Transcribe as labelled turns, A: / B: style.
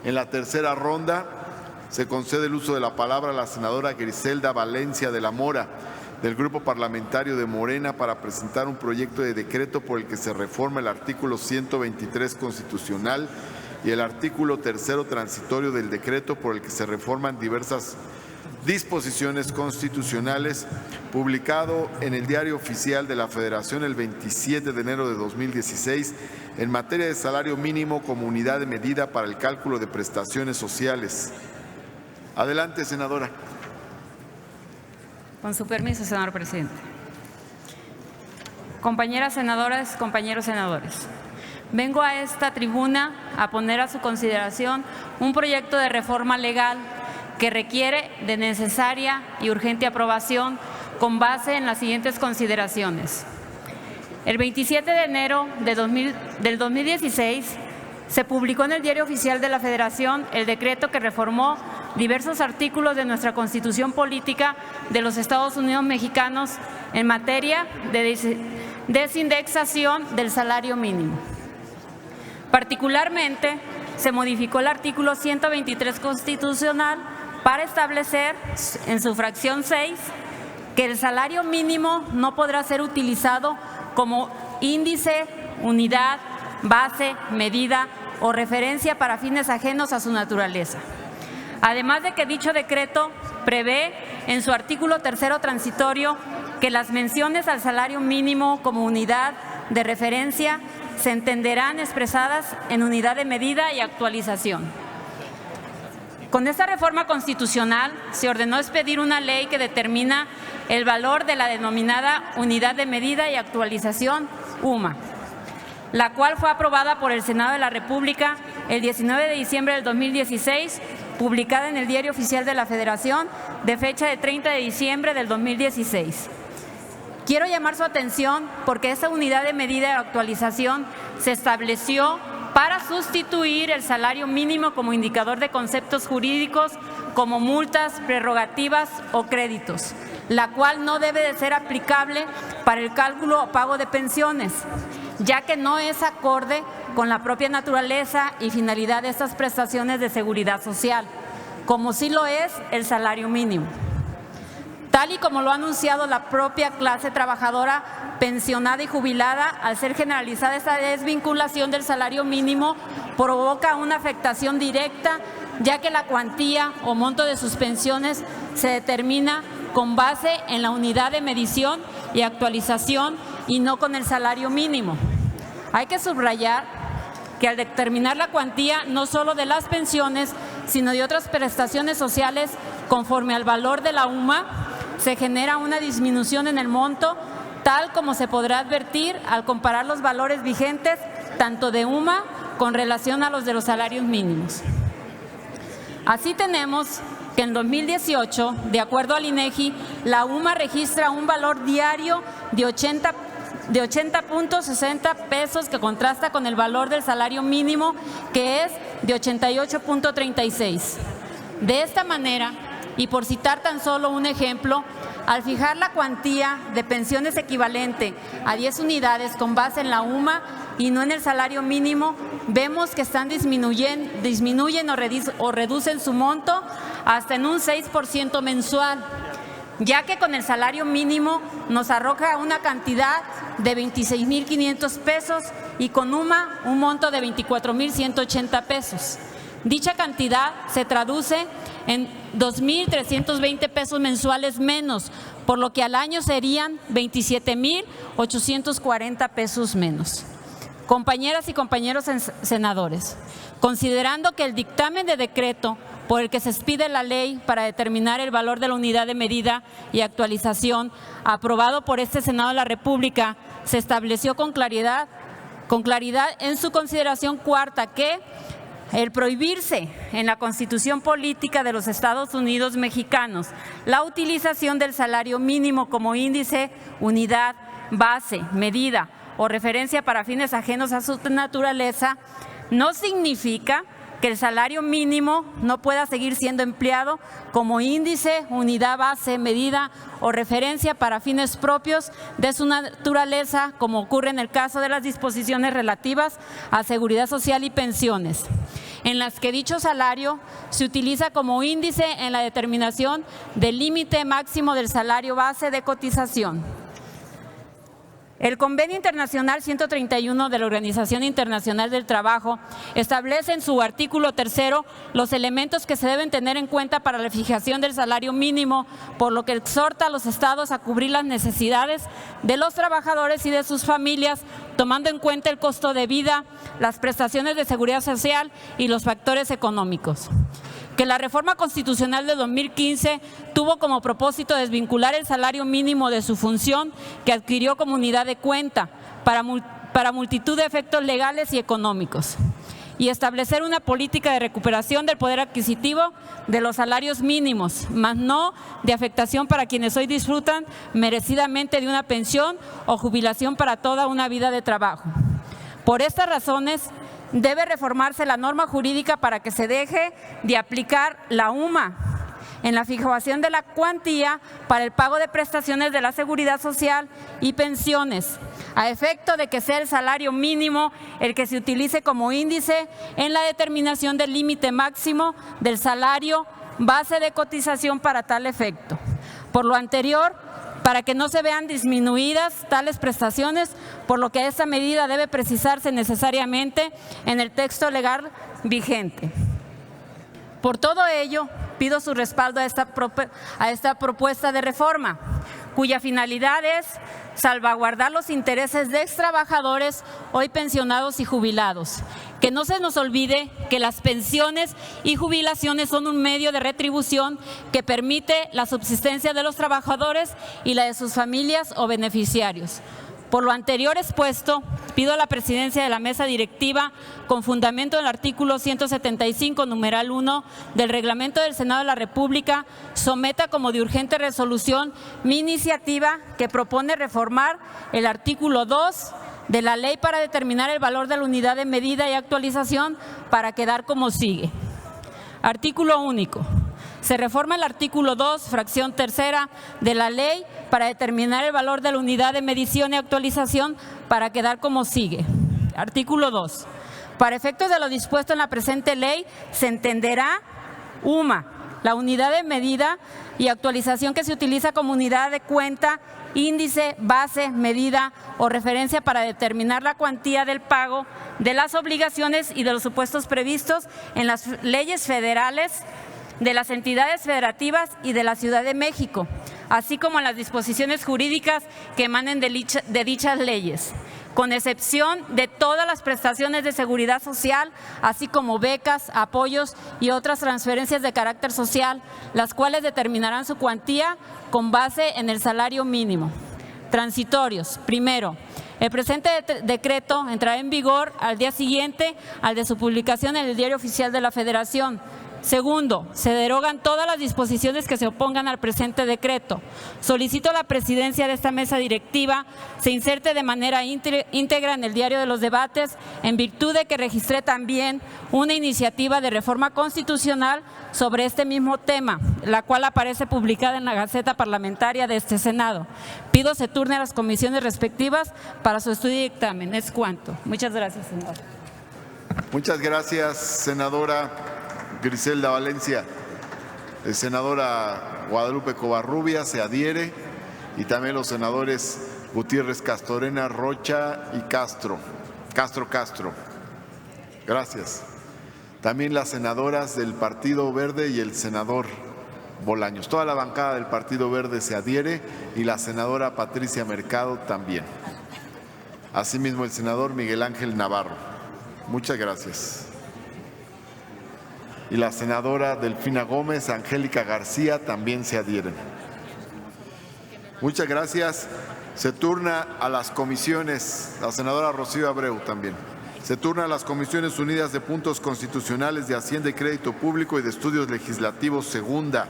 A: En la tercera ronda se concede el uso de la palabra a la senadora Griselda Valencia de la Mora, del Grupo Parlamentario de Morena, para presentar un proyecto de decreto por el que se reforma el artículo 123 constitucional y el artículo 3º transitorio del decreto por el que se reforman diversas disposiciones constitucionales, publicado en el Diario Oficial de la Federación el 27 de enero de 2016, en materia de salario mínimo como unidad de medida para el cálculo de prestaciones sociales. Adelante, senadora.
B: Con su permiso, señor presidente. Compañeras senadoras, compañeros senadores, vengo a esta tribuna a poner a su consideración un proyecto de reforma legal que requiere de necesaria y urgente aprobación con base en las siguientes consideraciones. El 27 de enero del 2016 se publicó en el Diario Oficial de la Federación el decreto que reformó diversos artículos de nuestra Constitución Política de los Estados Unidos Mexicanos en materia de desindexación del salario mínimo. Particularmente, se modificó el artículo 123 constitucional para establecer en su fracción 6 que el salario mínimo no podrá ser utilizado como índice, unidad, base, medida o referencia para fines ajenos a su naturaleza. Además de que dicho decreto prevé en su artículo 3º transitorio que las menciones al salario mínimo como unidad de referencia se entenderán expresadas en unidad de medida y actualización. Con esta reforma constitucional se ordenó expedir una ley que determina el valor de la denominada unidad de medida y actualización, UMA, la cual fue aprobada por el Senado de la República el 19 de diciembre del 2016, publicada en el Diario Oficial de la Federación de fecha de 30 de diciembre del 2016. Quiero llamar su atención porque esta unidad de medida y actualización se estableció para sustituir el salario mínimo como indicador de conceptos jurídicos como multas, prerrogativas o créditos, la cual no debe de ser aplicable para el cálculo o pago de pensiones, ya que no es acorde con la propia naturaleza y finalidad de estas prestaciones de seguridad social, como sí lo es el salario mínimo. Tal y como lo ha anunciado la propia clase trabajadora pensionada y jubilada, al ser generalizada esta desvinculación del salario mínimo, provoca una afectación directa, ya que la cuantía o monto de sus pensiones se determina con base en la unidad de medición y actualización y no con el salario mínimo. Hay que subrayar que al determinar la cuantía no solo de las pensiones, sino de otras prestaciones sociales conforme al valor de la UMA, se genera una disminución en el monto, tal como se podrá advertir al comparar los valores vigentes tanto de UMA con relación a los de los salarios mínimos. Así tenemos que en 2018, de acuerdo al INEGI, la UMA registra un valor diario de 80.60 pesos, que contrasta con el valor del salario mínimo, que es de 88.36. De esta manera, y por citar tan solo un ejemplo, al fijar la cuantía de pensiones equivalente a 10 unidades con base en la UMA y no en el salario mínimo, vemos que disminuyen o reducen su monto hasta en un 6% mensual, ya que con el salario mínimo nos arroja una cantidad de 26.500 pesos y con UMA un monto de 24.180 pesos. Dicha cantidad se traduce en 2.320 pesos mensuales menos, por lo que al año serían 27.840 pesos menos. Compañeras y compañeros senadores, considerando que el dictamen de decreto por el que se expide la ley para determinar el valor de la unidad de medida y actualización, aprobado por este Senado de la República, se estableció con claridad en su consideración cuarta que el prohibirse en la Constitución Política de los Estados Unidos Mexicanos la utilización del salario mínimo como índice, unidad, base, medida o referencia para fines ajenos a su naturaleza, no significa que el salario mínimo no pueda seguir siendo empleado como índice, unidad, base, medida o referencia para fines propios de su naturaleza, como ocurre en el caso de las disposiciones relativas a seguridad social y pensiones. en las que dicho salario se utiliza como índice en la determinación del límite máximo del salario base de cotización. El Convenio Internacional 131 de la Organización Internacional del Trabajo establece en su artículo 3 los elementos que se deben tener en cuenta para la fijación del salario mínimo, por lo que exhorta a los estados a cubrir las necesidades de los trabajadores y de sus familias, tomando en cuenta el costo de vida, las prestaciones de seguridad social y los factores económicos. Que la reforma constitucional de 2015 tuvo como propósito desvincular el salario mínimo de su función que adquirió como unidad de cuenta para multitud de efectos legales y económicos, y establecer una política de recuperación del poder adquisitivo de los salarios mínimos, mas no de afectación para quienes hoy disfrutan merecidamente de una pensión o jubilación para toda una vida de trabajo. Por estas razones, debe reformarse la norma jurídica para que se deje de aplicar la UMA en la fijación de la cuantía para el pago de prestaciones de la seguridad social y pensiones, a efecto de que sea el salario mínimo el que se utilice como índice en la determinación del límite máximo del salario base de cotización para tal efecto. Por lo anterior, para que no se vean disminuidas tales prestaciones, por lo que esta medida debe precisarse necesariamente en el texto legal vigente. Por todo ello, pido su respaldo a esta propuesta de reforma, cuya finalidad es salvaguardar los intereses de extrabajadores hoy pensionados y jubilados. Que no se nos olvide que las pensiones y jubilaciones son un medio de retribución que permite la subsistencia de los trabajadores y la de sus familias o beneficiarios. Por lo anterior expuesto, pido a la presidencia de la mesa directiva, con fundamento en el artículo 175, numeral 1 del Reglamento del Senado de la República, someta como de urgente resolución mi iniciativa que propone reformar el artículo 2 de la ley para determinar el valor de la unidad de medida y actualización para quedar como sigue. Artículo único. Se reforma el artículo 2, fracción tercera de la ley para determinar el valor de la unidad de medición y actualización para quedar como sigue. Artículo 2. Para efectos de lo dispuesto en la presente ley, se entenderá UMA, la unidad de medida y actualización que se utiliza como unidad de cuenta, índice, base, medida o referencia para determinar la cuantía del pago de las obligaciones y de los supuestos previstos en las leyes federales, de las entidades federativas y de la Ciudad de México, así como en las disposiciones jurídicas que emanen de dichas leyes, con excepción de todas las prestaciones de seguridad social, así como becas, apoyos y otras transferencias de carácter social, las cuales determinarán su cuantía con base en el salario mínimo. Transitorios. Primero, el presente decreto entrará en vigor al día siguiente al de su publicación en el Diario Oficial de la Federación. Segundo, se derogan todas las disposiciones que se opongan al presente decreto. Solicito a la presidencia de esta mesa directiva se inserte de manera íntegra en el diario de los debates, en virtud de que registré también una iniciativa de reforma constitucional sobre este mismo tema, la cual aparece publicada en la Gaceta Parlamentaria de este Senado. Pido se turne a las comisiones respectivas para su estudio y dictamen. Es cuanto. Muchas gracias, senador.
A: Muchas gracias, senadora Griselda Valencia. Senadora Guadalupe Covarrubias se adhiere, y también los senadores Gutiérrez Castorena, Rocha y Castro. Gracias. También las senadoras del Partido Verde y el senador Bolaños. Toda la bancada del Partido Verde se adhiere y la senadora Patricia Mercado también. Asimismo el senador Miguel Ángel Navarro. Muchas gracias. Y la senadora Delfina Gómez, Angélica García también se adhieren. Muchas gracias. Se turna a las comisiones, la senadora Rocío Abreu también. Se turna a las Comisiones Unidas de Puntos Constitucionales de Hacienda y Crédito Público y de Estudios Legislativos, segunda.